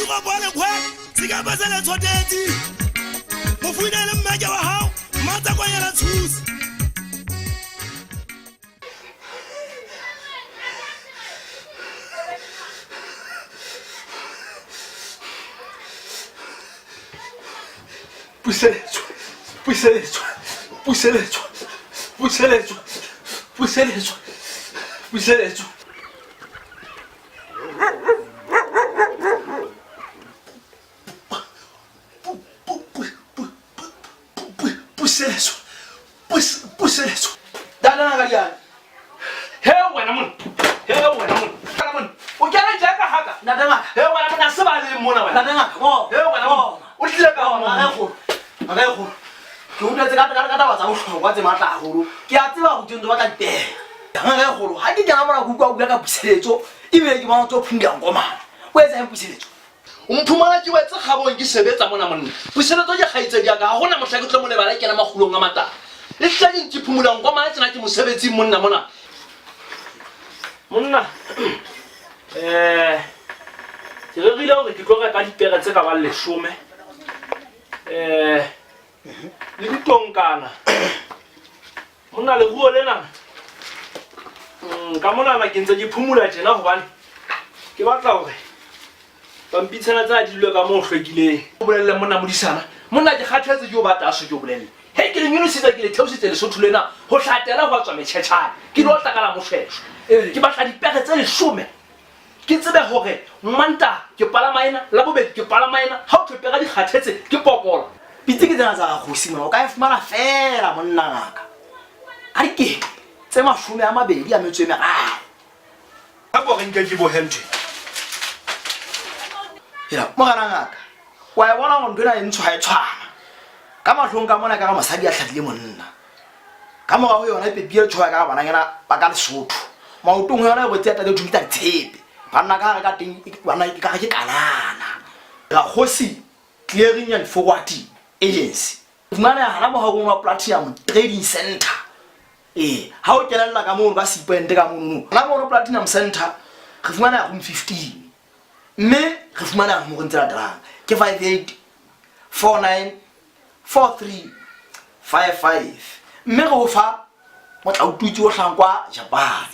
go bole kwa sika ba sele tshotetse mo fuinele mmeke wa hao mata kwa yela thusi Puxa. Dana ngalian. Hewa na mun. O kana jaka haka. Nadanga. Hewa na mun asaba le mona wa. Nadanga. Oh. Hewa na mun. O tlile ka mo. Agego. Ke utlwa tse ka ba tsa bohlokwa tse matla haholo. Ke a tseba go tshwentse ba ka teng. Agego. Ha ke kana mara go kwa ka puseletso. Ibile ke bona tso phunga ngoma. O etsa puseletso. Umphumana ke wetse gabong ke sebetsa mona monna. Puseletso ke gaitse dia ka gona motlha ke tlo mo lebala ke na magulong a mata. E tla ke phumula ngoma tsena ke mosebetsi monna mona. Monna. Ke re rile hore ke tlo reka dipere tse ka ba 10. Le ditonkana. Monna le go lena. Ka mona ke ntse ke phumula tjena hobane ke batla hore pampitshana tsa dilwe ka mo hlwekileng. O bolelle monna modisana. Monna ke kgathetse ke o bataso ke o bolelle. He ke le nyunisitse ke le theositse le sotho lena ho hlatela ho tswa metšhetšhane. Ke lo tlakala moshweshwe. Ke batla dipere tse 10. Ke tsebe hore mmanta ke palama ena la bobedi ke palama ena ha o thopega di kgathetse ke pokola. Pitse ke tsena tsa go simana o ka e fumana fela monna ngaka. A di ke tse 20 a metswe meraro. Ha bo re nke ke bo hente. Ya mogana ngaka. Wa e bona go ntona e ntshwa e tshwana. Ka mahlong ka mona ka ga masadi a hlatlile monna. Ka moga go yona pepie tshwa ka bana ngena ba ka Lesotho. Maotong yona go tseata le thumita tshepe. Bana ka ga teng bana ka ke kanana. La khosi clearing and forwarding agency. Fumana hana mo ha go wa platinum trading center. Ha o kenella ka mo ba sipente ka mono. La mo platinum center re fumana go 15. Mme re fumana mo go ntse la ke 58 49 43 55. Mme go fa mo tla ututsi o hlangwa Japan.